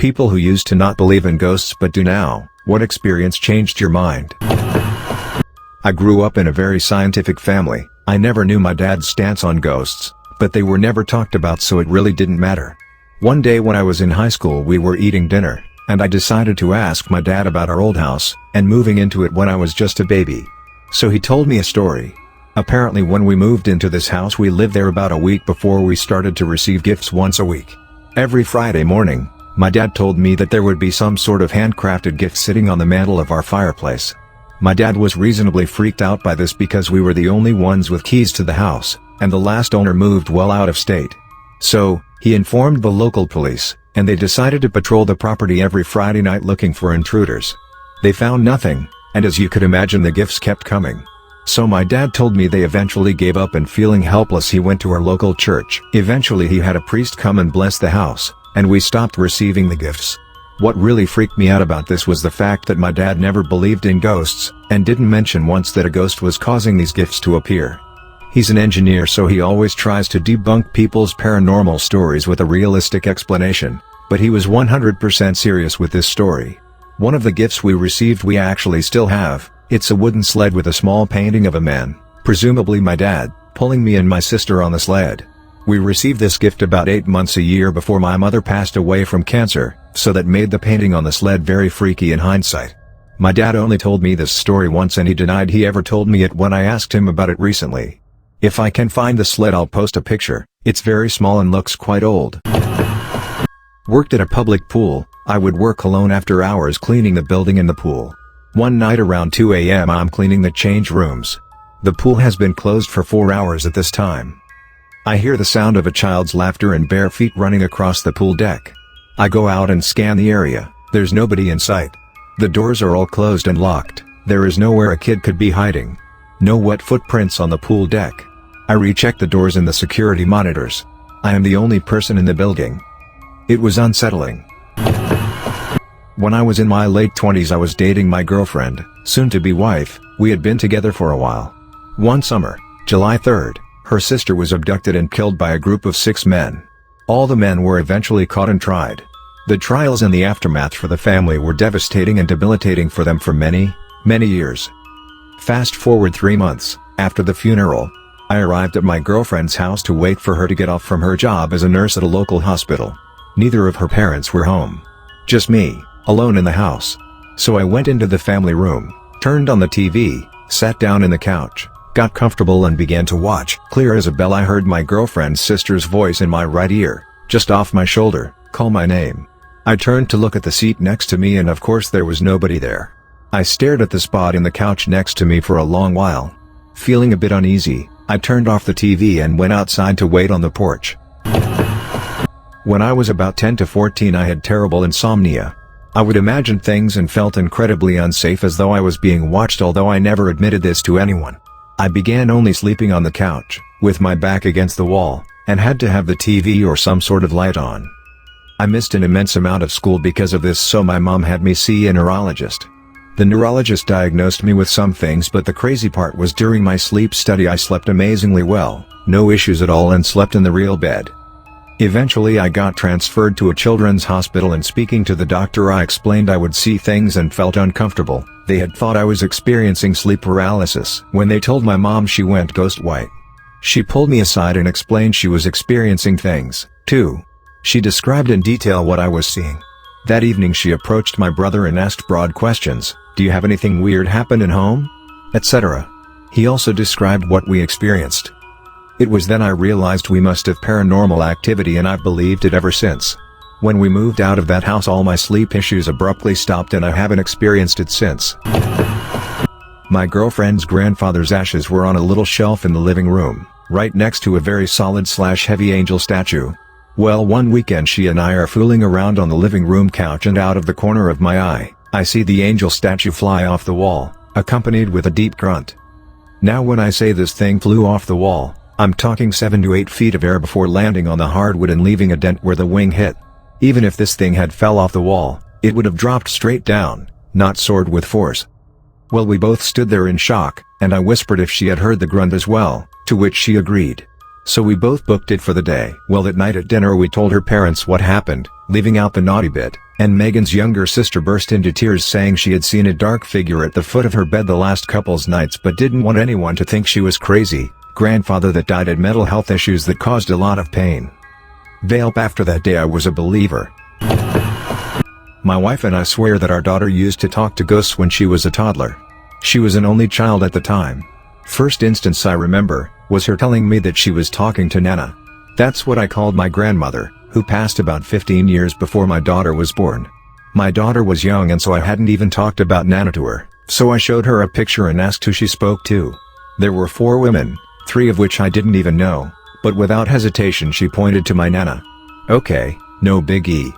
People who used to not believe in ghosts but do now. What experience changed your mind? I grew up in a very scientific family. I never knew my dad's stance on ghosts, but they were never talked about, so it really didn't matter. One day when I was in high school, we were eating dinner, and I decided to ask my dad about our old house, and moving into it when I was just a baby. So he told me a story. Apparently when we moved into this house, we lived there about a week before we started to receive gifts once a week. Every Friday morning, my dad told me that there would be some sort of handcrafted gift sitting on the mantle of our fireplace. My dad was reasonably freaked out by this because we were the only ones with keys to the house, and the last owner moved well out of state. So, he informed the local police, and they decided to patrol the property every Friday night looking for intruders. They found nothing, and as you could imagine, the gifts kept coming. So my dad told me they eventually gave up, and feeling helpless, he went to our local church. Eventually he had a priest come and bless the house, and we stopped receiving the gifts. What really freaked me out about this was the fact that my dad never believed in ghosts, and didn't mention once that a ghost was causing these gifts to appear. He's an engineer, so he always tries to debunk people's paranormal stories with a realistic explanation, but he was 100% serious with this story. One of the gifts we received we actually still have. It's a wooden sled with a small painting of a man, presumably my dad, pulling me and my sister on the sled. We received this gift about 8 months a year before my mother passed away from cancer, so that made the painting on the sled very freaky in hindsight. My dad only told me this story once, and he denied he ever told me it when I asked him about it recently. If I can find the sled, I'll post a picture. It's very small and looks quite old. Worked at a public pool. I would work alone after hours cleaning the building and the pool. One night around 2 a.m. I'm cleaning the change rooms. The pool has been closed for 4 hours at this time. I hear the sound of a child's laughter and bare feet running across the pool deck. I go out and scan the area. There's nobody in sight. The doors are all closed and locked. There is nowhere a kid could be hiding. No wet footprints on the pool deck. I recheck the doors and the security monitors. I am the only person in the building. It was unsettling. When I was in my late 20s, I was dating my girlfriend, soon-to-be wife. We had been together for a while. One summer, July 3rd, her sister was abducted and killed by a group of 6 men. All the men were eventually caught and tried. The trials and the aftermath for the family were devastating and debilitating for them for many, many years. Fast forward 3 months, after the funeral, I arrived at my girlfriend's house to wait for her to get off from her job as a nurse at a local hospital. Neither of her parents were home. Just me, alone in the house. So I went into the family room, turned on the TV, sat down in the couch, got comfortable and began to watch. Clear as a bell, I heard my girlfriend's sister's voice in my right ear, just off my shoulder, call my name. I turned to look at the seat next to me, and of course there was nobody there. I stared at the spot in the couch next to me for a long while. Feeling a bit uneasy, I turned off the TV and went outside to wait on the porch. When I was about 10 to 14, I had terrible insomnia. I would imagine things and felt incredibly unsafe, as though I was being watched, although I never admitted this to anyone. I began only sleeping on the couch, with my back against the wall, and had to have the TV or some sort of light on. I missed an immense amount of school because of this, so my mom had me see a neurologist. The neurologist diagnosed me with some things, but the crazy part was during my sleep study I slept amazingly well, no issues at all, and slept in the real bed. Eventually I got transferred to a children's hospital, and speaking to the doctor I explained I would see things and felt uncomfortable. They had thought I was experiencing sleep paralysis. When they told my mom, she went ghost white. She pulled me aside and explained she was experiencing things, too. She described in detail what I was seeing. That evening she approached my brother and asked broad questions. Do you have anything weird happen in home? Etc. He also described what we experienced. It was then I realized we must have paranormal activity, and I've believed it ever since. When we moved out of that house, all my sleep issues abruptly stopped, and I haven't experienced it since. My girlfriend's grandfather's ashes were on a little shelf in the living room, right next to a very solid/heavy angel statue. Well, one weekend she and I are fooling around on the living room couch, and out of the corner of my eye, I see the angel statue fly off the wall, accompanied with a deep grunt. Now when I say this thing flew off the wall, I'm talking 7 to 8 feet of air before landing on the hardwood and leaving a dent where the wing hit. Even if this thing had fell off the wall, it would have dropped straight down, not soared with force. Well, we both stood there in shock, and I whispered if she had heard the grunt as well, to which she agreed. So we both booked it for the day. Well, that night at dinner we told her parents what happened. leaving out the naughty bit, and Megan's younger sister burst into tears saying she had seen a dark figure at the foot of her bed the last couple's nights but didn't want anyone to think she was crazy. Grandfather that died had mental health issues that caused a lot of pain. Vape after that day I was a believer. My wife and I swear that our daughter used to talk to ghosts when she was a toddler. She was an only child at the time. First instance I remember was her telling me that she was talking to Nana. That's what I called my grandmother, who passed about 15 years before my daughter was born. My daughter was young and so I hadn't even talked about Nana to her, so I showed her a picture and asked who she spoke to. There were 4 women, 3 of which I didn't even know, but without hesitation she pointed to my Nana. Okay, no biggie.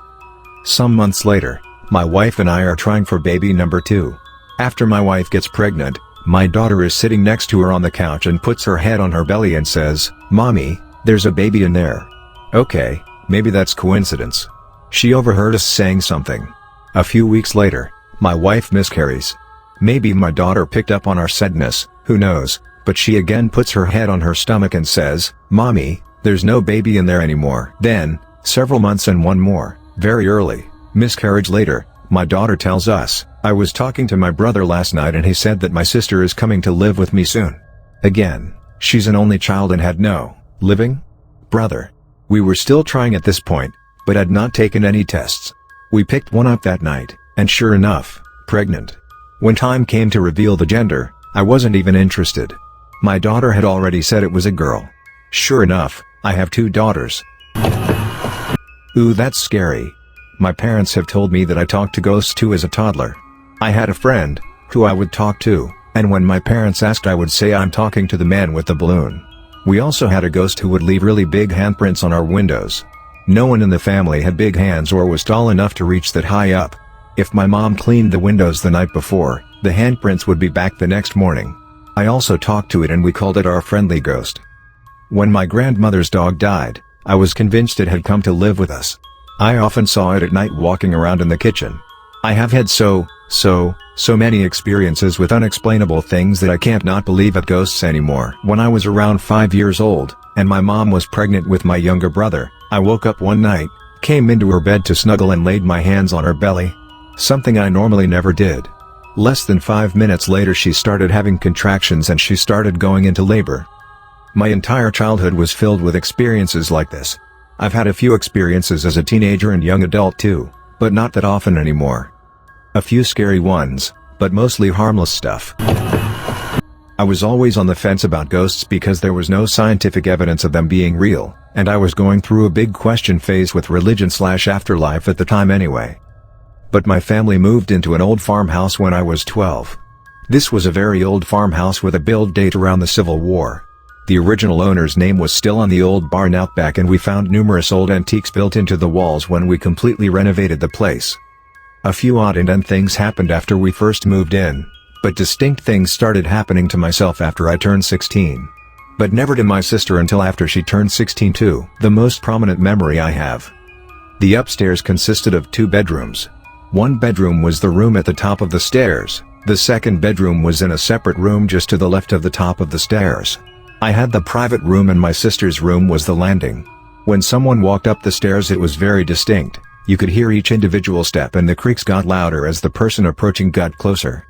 Some months later, my wife and I are trying for baby number 2. After my wife gets pregnant, my daughter is sitting next to her on the couch and puts her head on her belly and says, "Mommy, there's a baby in there." Okay, maybe that's coincidence. She overheard us saying something. A few weeks later, my wife miscarries. Maybe my daughter picked up on our sadness, who knows, but she again puts her head on her stomach and says, "Mommy, there's no baby in there anymore." Then, several months and one more, very early, miscarriage later, my daughter tells us, "I was talking to my brother last night and he said that my sister is coming to live with me soon." Again, she's an only child and had no living brother. We were still trying at this point, but had not taken any tests. We picked one up that night, and sure enough, pregnant. When time came to reveal the gender, I wasn't even interested. My daughter had already said it was a girl. Sure enough, I have 2 daughters. Ooh, that's scary. My parents have told me that I talked to ghosts too as a toddler. I had a friend, who I would talk to, and when my parents asked I would say I'm talking to the man with the balloon. We also had a ghost who would leave really big handprints on our windows. No one in the family had big hands or was tall enough to reach that high up. If my mom cleaned the windows the night before, the handprints would be back the next morning. I also talked to it and we called it our friendly ghost. When my grandmother's dog died, I was convinced it had come to live with us. I often saw it at night walking around in the kitchen. I have had so many experiences with unexplainable things that I can't not believe at ghosts anymore. When I was around 5 years old, and my mom was pregnant with my younger brother, I woke up one night, came into her bed to snuggle and laid my hands on her belly. Something I normally never did. Less than 5 minutes later she started having contractions and she started going into labor. My entire childhood was filled with experiences like this. I've had a few experiences as a teenager and young adult too, but not that often anymore. A few scary ones, but mostly harmless stuff. I was always on the fence about ghosts because there was no scientific evidence of them being real, and I was going through a big question phase with religion/afterlife at the time anyway. But my family moved into an old farmhouse when I was 12. This was a very old farmhouse with a build date around the Civil War. The original owner's name was still on the old barn out back and we found numerous old antiques built into the walls when we completely renovated the place. A few odd and end things happened after we first moved in, but distinct things started happening to myself after I turned 16. But never to my sister until after she turned 16 too. The most prominent memory I have. The upstairs consisted of 2 bedrooms. One bedroom was the room at the top of the stairs, the second bedroom was in a separate room just to the left of the top of the stairs. I had the private room and my sister's room was the landing. When someone walked up the stairs it was very distinct. You could hear each individual step and the creaks got louder as the person approaching got closer.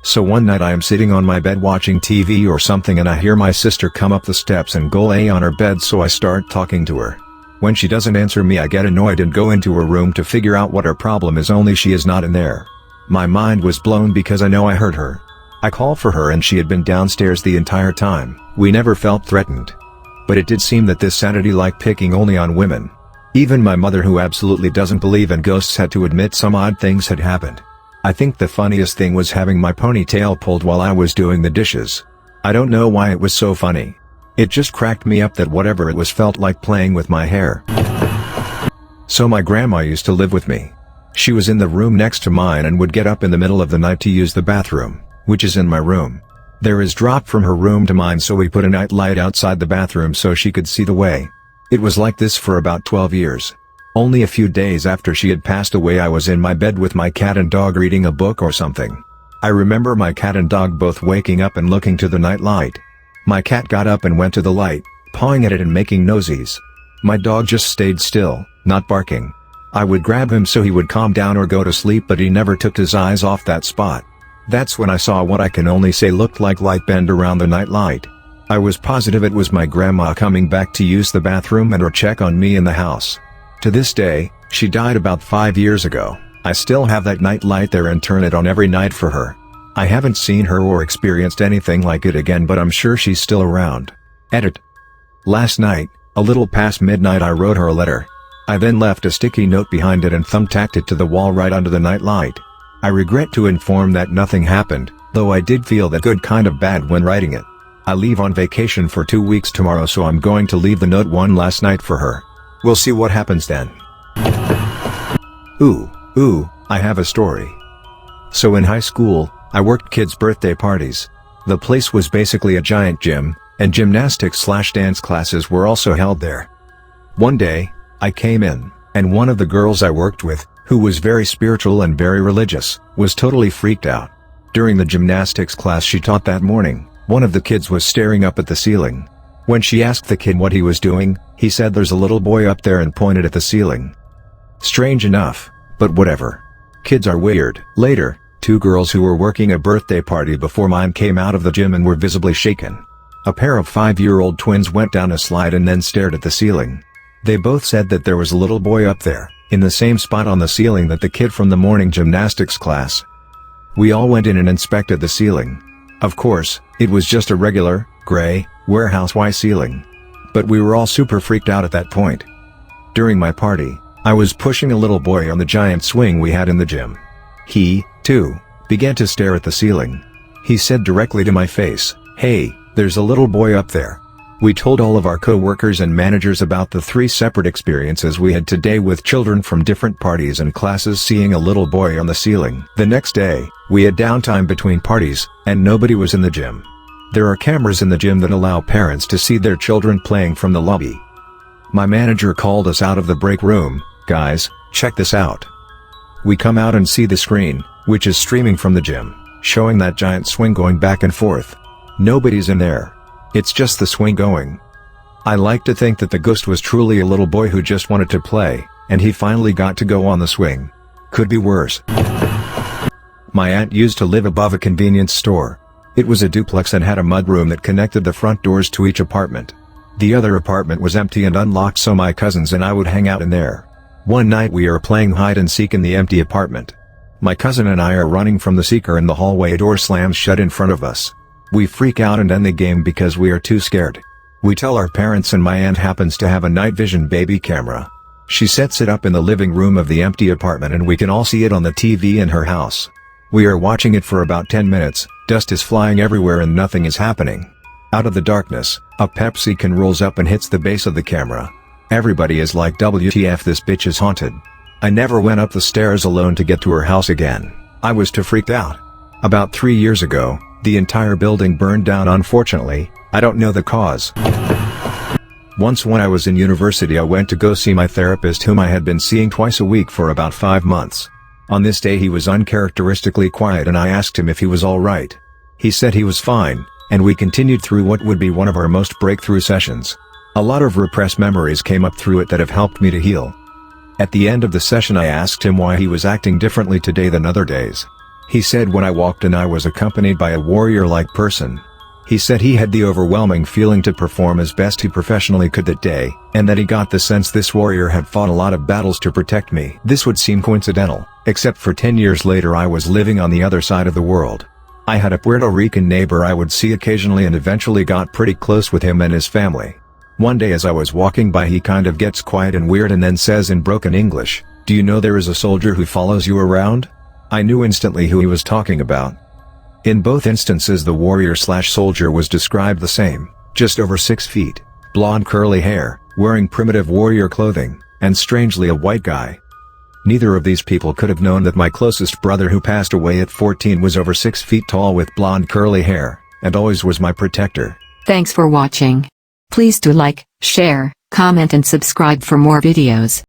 So one night I am sitting on my bed watching TV or something and I hear my sister come up the steps and go lay on her bed, so I start talking to her. When she doesn't answer me I get annoyed and go into her room to figure out what her problem is, only she is not in there. My mind was blown because I know I heard her. I call for her and she had been downstairs the entire time. We never felt threatened. But it did seem that this sanity like picking only on women. Even my mother, who absolutely doesn't believe in ghosts, had to admit some odd things had happened. I think the funniest thing was having my ponytail pulled while I was doing the dishes. I don't know why it was so funny. It just cracked me up that whatever it was felt like playing with my hair. So my grandma used to live with me. She was in the room next to mine and would get up in the middle of the night to use the bathroom, which is in my room. There is drop from her room to mine, so we put a night light outside the bathroom so she could see the way. It was like this for about 12 years. Only a few days after she had passed away I was in my bed with my cat and dog reading a book or something. I remember my cat and dog both waking up and looking to the night light. My cat got up and went to the light, pawing at it and making nosies. My dog just stayed still, not barking. I would grab him so he would calm down or go to sleep, but he never took his eyes off that spot. That's when I saw what I can only say looked like light bend around the night light. I was positive it was my grandma coming back to use the bathroom and or check on me in the house. To this day, she died about 5 years ago. I still have that night light there and turn it on every night for her. I haven't seen her or experienced anything like it again, but I'm sure she's still around. Edit. Last night, a little past midnight, I wrote her a letter. I then left a sticky note behind it and thumbtacked it to the wall right under the night light. I regret to inform that nothing happened, though I did feel that good kind of bad when writing it. I leave on vacation for 2 weeks tomorrow, so I'm going to leave the note one last night for her. We'll see what happens then. Ooh, I have a story. So in high school, I worked kids' birthday parties. The place was basically a giant gym, and gymnastics/dance classes were also held there. One day, I came in, and one of the girls I worked with, who was very spiritual and very religious, was totally freaked out. During the gymnastics class she taught that morning, one of the kids was staring up at the ceiling. When she asked the kid what he was doing, he said, "There's a little boy up there," and pointed at the ceiling. Strange enough, but whatever. Kids are weird. Later, 2 girls who were working a birthday party before mine came out of the gym and were visibly shaken. A pair of 5-year-old twins went down a slide and then stared at the ceiling. They both said that there was a little boy up there, in the same spot on the ceiling that the kid from the morning gymnastics class. We all went in and inspected the ceiling. Of course, it was just a regular, gray, warehouse-Y ceiling. But we were all super freaked out at that point. During my party, I was pushing a little boy on the giant swing we had in the gym. He, too, began to stare at the ceiling. He said directly to my face, "Hey, there's a little boy up there." We told all of our co-workers and managers about the 3 separate experiences we had today with children from different parties and classes seeing a little boy on the ceiling. The next day, we had downtime between parties, and nobody was in the gym. There are cameras in the gym that allow parents to see their children playing from the lobby. My manager called us out of the break room. "Guys, check this out." We come out and see the screen, which is streaming from the gym, showing that giant swing going back and forth. Nobody's in there. It's just the swing going. I like to think that the ghost was truly a little boy who just wanted to play, and he finally got to go on the swing. Could be worse. My aunt used to live above a convenience store. It was a duplex and had a mudroom that connected the front doors to each apartment. The other apartment was empty and unlocked, so my cousins and I would hang out in there. One night we are playing hide and seek in the empty apartment. My cousin and I are running from the seeker and the hallway door slams shut in front of us. We freak out and end the game because we are too scared. We tell our parents, and my aunt happens to have a night vision baby camera. She sets it up in the living room of the empty apartment and we can all see it on the TV in her house. We are watching it for about 10 minutes, dust is flying everywhere and nothing is happening. Out of the darkness, a Pepsi can rolls up and hits the base of the camera. Everybody is like, "WTF, this bitch is haunted." I never went up the stairs alone to get to her house again. I was too freaked out. About 3 years ago, the entire building burned down. Unfortunately, I don't know the cause. Once when I was in university, I went to go see my therapist, whom I had been seeing twice a week for about 5 months. On this day he was uncharacteristically quiet and I asked him if he was alright. He said he was fine, and we continued through what would be one of our most breakthrough sessions. A lot of repressed memories came up through it that have helped me to heal. At the end of the session I asked him why he was acting differently today than other days. He said, "When I walked in I was accompanied by a warrior-like person." He said he had the overwhelming feeling to perform as best he professionally could that day, and that he got the sense this warrior had fought a lot of battles to protect me. This would seem coincidental, except for 10 years later I was living on the other side of the world. I had a Puerto Rican neighbor I would see occasionally and eventually got pretty close with him and his family. One day as I was walking by he kind of gets quiet and weird and then says in broken English, "Do you know there is a soldier who follows you around?" I knew instantly who he was talking about. In both instances the warrior/soldier was described the same, just over 6 feet, blonde curly hair, wearing primitive warrior clothing, and strangely a white guy. Neither of these people could have known that my closest brother, who passed away at 14, was over 6 feet tall with blonde curly hair, and always was my protector. Thanks for watching. Please do like, share, comment and subscribe for more videos.